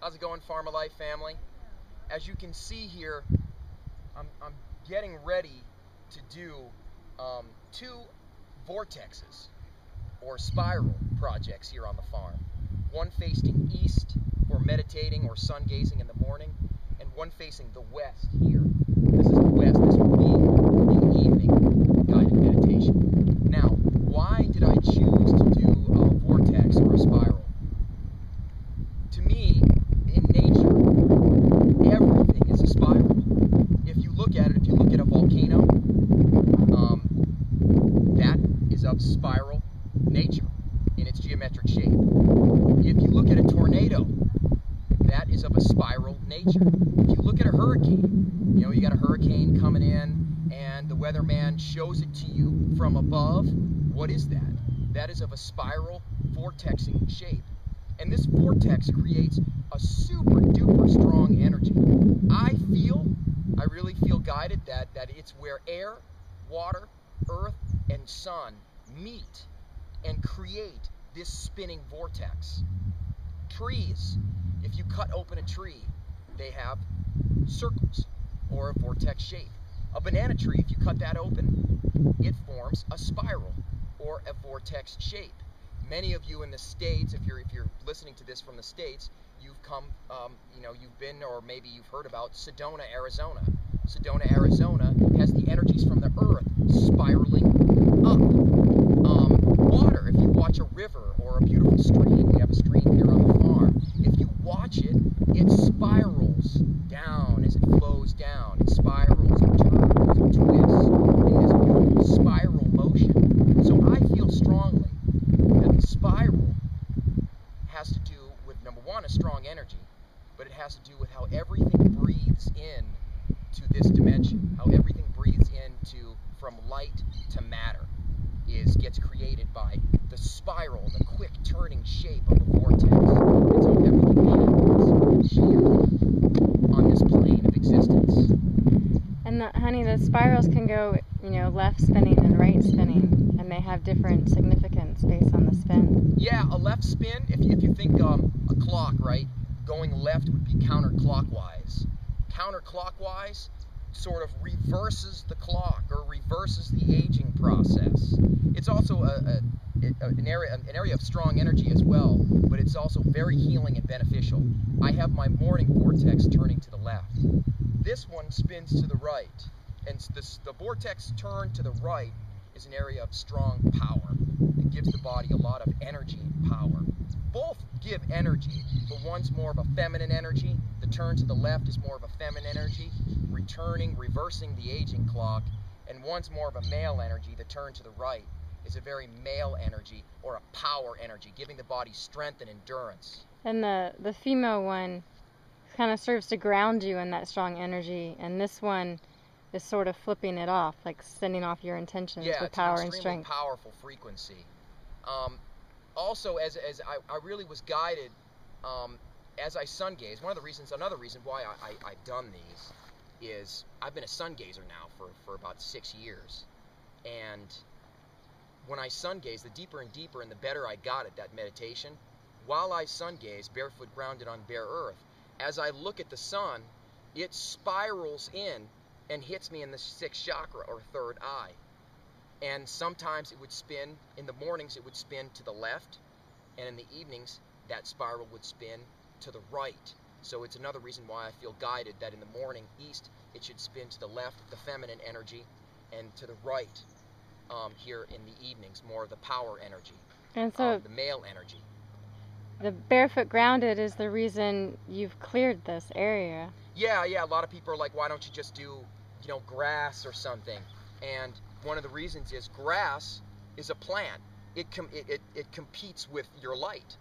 How's it going, Farm of Life family? As you can see here, I'm getting ready to do two vortexes or spiral projects here on the farm. One facing east for meditating or sun gazing in the morning, and one facing the west here. This is the west. This would be the evening guided meditation. Now, why did I choose to do a vortex or a spiral? To me, in nature, everything is a spiral. If you look at it, if you look at a volcano, that is of spiral nature in its geometric shape. If you look at a tornado, that is of a spiral nature. If you look at a hurricane, you know, you got a hurricane coming in and the weatherman shows it to you from above. What is that? That is of a spiral vortexing shape. And this vortex creates a super duper strong energy. I really feel guided that it's where air, water, earth, and sun meet and create this spinning vortex. Trees, if you cut open a tree, they have circles or a vortex shape. A banana tree, if you cut that open, it forms a spiral or a vortex shape. Many of you in the States, if you're listening to this from the States, you've come, you've been, or maybe you've heard about Sedona, Arizona. Sedona, Arizona has the energies from the earth spiraling up. Water, if you watch a river or a beautiful stream, we have a stream here on the farm. If you watch it, it spirals down as it flows down. It spirals and turns and twists in this beautiful spiral motion. So I feel strongly that the spiral has to do with, number one, a strong energy, but it has to do with how everything breathes in to this dimension, how everything breathes into from light to matter gets created by the spiral, the quick turning shape of a vortex. And so everything happens here on this plane of existence. And honey, the spirals can go, left spinning and right spinning, and they have different significance based on the spin. Yeah, a left spin, if you think a clock, right, going left would be counterclockwise. Counterclockwise sort of reverses the clock or reverses the aging process. It's also an area of strong energy as well, but it's also very healing and beneficial. I have my morning vortex turning to the left. This one spins to the right, and the vortex turn to the right is an area of strong power. It gives the body a lot of energy and power. Both give energy, but one's more of a feminine energy. The turn to the left is more of a feminine energy, reversing the aging clock, and one's more of a male energy. The turn to the right is a very male energy or a power energy, giving the body strength and endurance. And the female one kind of serves to ground you in that strong energy, and this one is sort of flipping it off, like sending off your intentions with power and strength. Yeah, it's an extremely powerful frequency. Also, as I really was guided as I sun gaze. Another reason why I've done these is I've been a sun gazer now for about 6 years, and when I sun gaze, the deeper and deeper and the better I got at that meditation, while I sun gaze, barefoot grounded on bare earth, as I look at the sun, it spirals in and hits me in the sixth chakra or third eye. And sometimes it would spin, in the mornings it would spin to the left, and in the evenings that spiral would spin to the right. So it's another reason why I feel guided that in the morning, east, it should spin to the left, the feminine energy, and to the right here in the evenings, more of the power energy, and so the male energy. The barefoot grounded is the reason you've cleared this area. Yeah, a lot of people are like, why don't you just do, grass or something? And one of the reasons is grass is a plant. It competes with your light.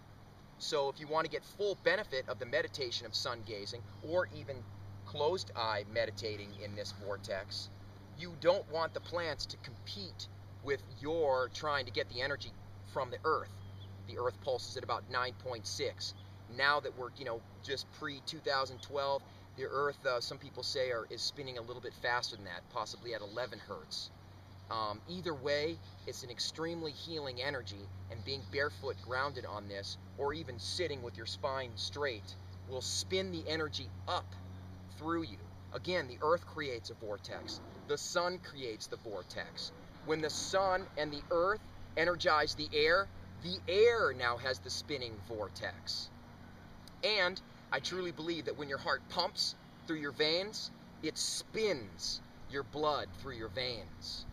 So if you want to get full benefit of the meditation of sun gazing, or even closed eye meditating in this vortex, you don't want the plants to compete with your trying to get the energy from the earth. The earth pulses at about 9.6. Now that we're, just pre-2012, the earth, some people say, is spinning a little bit faster than that, possibly at 11 hertz. Either way, it's an extremely healing energy, and being barefoot grounded on this, or even sitting with your spine straight, will spin the energy up through you. Again, the earth creates a vortex. The sun creates the vortex. When the sun and the earth energize the air now has the spinning vortex. And I truly believe that when your heart pumps through your veins, it spins your blood through your veins.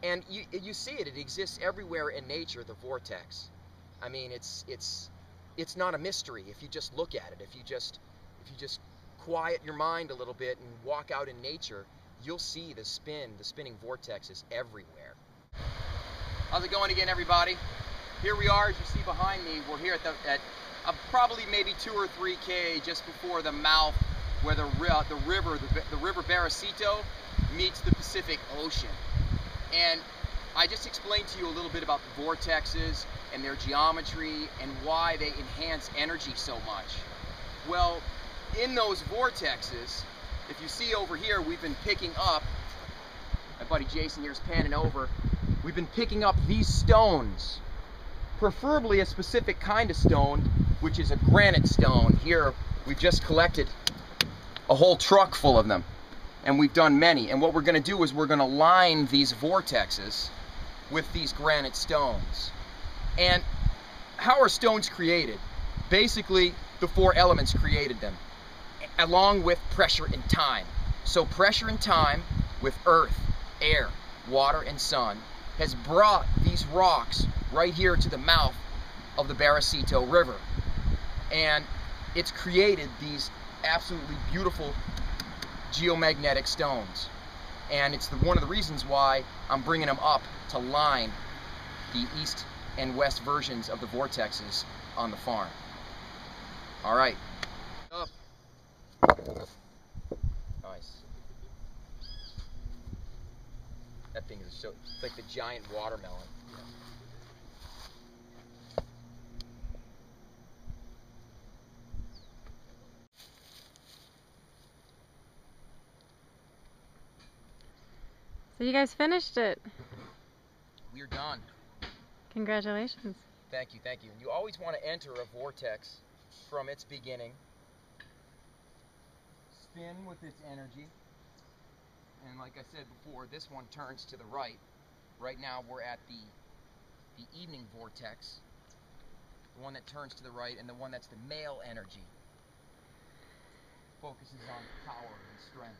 And you see it exists everywhere in nature, the vortex. I mean, it's not a mystery if you just look at it. If you just quiet your mind a little bit and walk out in nature, you'll see the spinning vortex is everywhere. How's it going again, everybody? Here we are, as you see behind me. We're here at probably maybe 2 or 3 K just before the mouth where the river Baracito meets the Pacific Ocean. And I just explained to you a little bit about the vortexes and their geometry and why they enhance energy so much. Well, in those vortexes, if you see over here, we've been picking up, my buddy Jason here's panning over, we've been picking up these stones, preferably a specific kind of stone, which is a granite stone. Here, we've just collected a whole truck full of them, and we've done many. And what we're going to do is we're going to line these vortexes with these granite stones. And how are stones created? Basically, the 4 elements created them, along with pressure and time. So pressure and time with earth, air, water, and sun has brought these rocks right here to the mouth of the Baracito River. And it's created these absolutely beautiful geomagnetic stones. And it's one of the reasons why I'm bringing them up to line the east and west versions of the vortexes on the farm. All right. Up. Nice. That thing is so, it's like the giant watermelon. So you guys finished it. We're done. Congratulations. Thank you, thank you. You always want to enter a vortex from its beginning. Spin with its energy. And like I said before, this one turns to the right. Right now we're at the evening vortex. The one that turns to the right, and the one that's the male energy. Focuses on power and strength.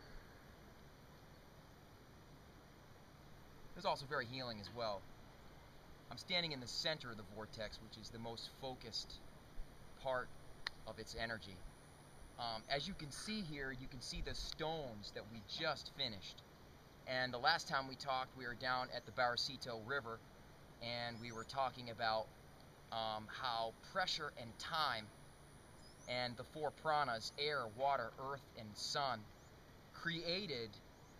It's also very healing as well. I'm standing in the center of the vortex, which is the most focused part of its energy. As you can see here, you can see the stones that we just finished. And the last time we talked, we were down at the Baracito River, and we were talking about how pressure and time and the 4 pranas, air, water, earth, and sun, created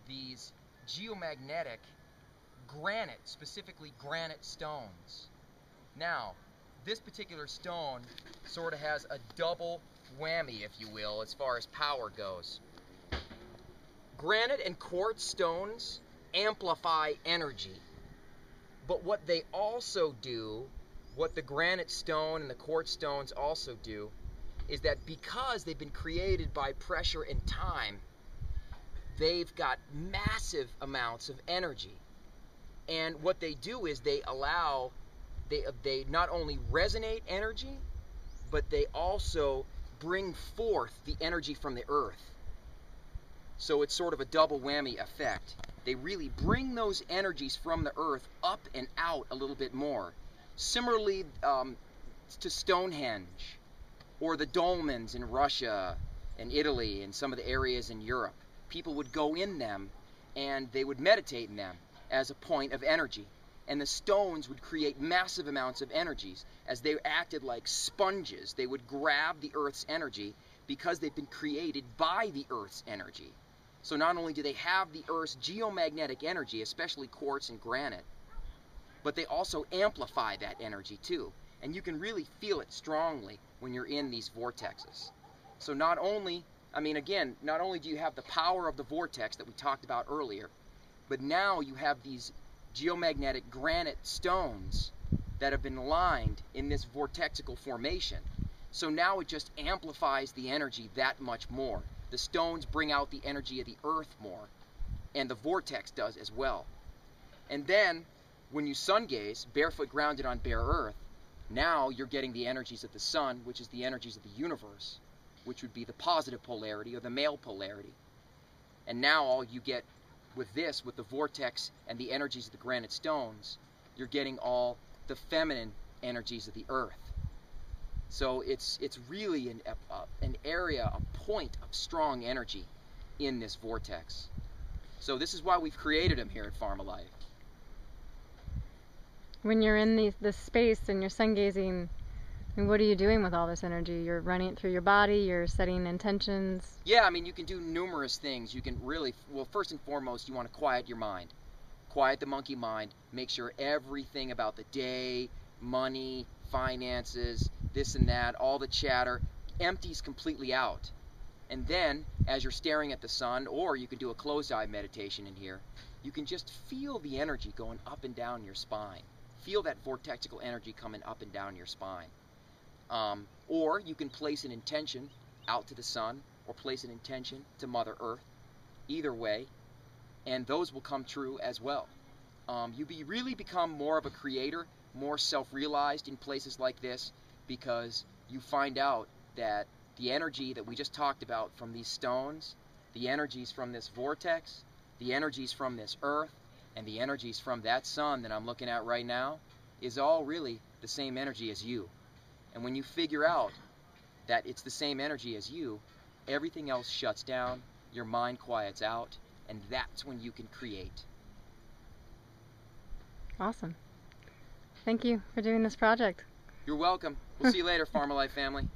these geomagnetic granite, specifically granite stones. Now, this particular stone sort of has a double whammy, if you will, as far as power goes. Granite and quartz stones amplify energy, but what they also do, what the granite stone and the quartz stones also do, is that because they've been created by pressure and time, they've got massive amounts of energy. And what they do is they not only resonate energy, but they also bring forth the energy from the earth. So it's sort of a double whammy effect. They really bring those energies from the earth up and out a little bit more. Similarly to Stonehenge, or the dolmens in Russia and Italy and some of the areas in Europe. People would go in them and they would meditate in them as a point of energy. And the stones would create massive amounts of energies as they acted like sponges. They would grab the earth's energy because they've been created by the earth's energy. So not only do they have the earth's geomagnetic energy, especially quartz and granite, but they also amplify that energy too. And you can really feel it strongly when you're in these vortexes. So not only do you have the power of the vortex that we talked about earlier, but now you have these geomagnetic granite stones that have been lined in this vortexical formation. So now it just amplifies the energy that much more. The stones bring out the energy of the earth more, and the vortex does as well. And then, when you sun gaze, barefoot grounded on bare earth, now you're getting the energies of the sun, which is the energies of the universe, which would be the positive polarity or the male polarity. And now all you get with this, with the vortex and the energies of the granite stones, you're getting all the feminine energies of the earth. So it's really an area, a point of strong energy in this vortex. So this is why we've created them here at Pharmalife. When you're in this space and you're sun gazing, I mean, what are you doing with all this energy? You're running it through your body, you're setting intentions? Yeah, I mean, you can do numerous things. You can really, well, first and foremost, you want to quiet your mind. Quiet the monkey mind. Make sure everything about the day, money, finances, this and that, all the chatter, empties completely out. And then, as you're staring at the sun, or you can do a closed-eye meditation in here, you can just feel the energy going up and down your spine. Feel that vortexical energy coming up and down your spine. Or you can place an intention out to the sun, or place an intention to Mother Earth. Either way, and those will come true as well. You really become more of a creator, more self-realized in places like this, because you find out that the energy that we just talked about from these stones, the energies from this vortex, the energies from this earth, and the energies from that sun that I'm looking at right now, is all really the same energy as you. And when you figure out that it's the same energy as you, everything else shuts down, your mind quiets out, and that's when you can create. Awesome. Thank you for doing this project. You're welcome. We'll see you later, Pharmalife family.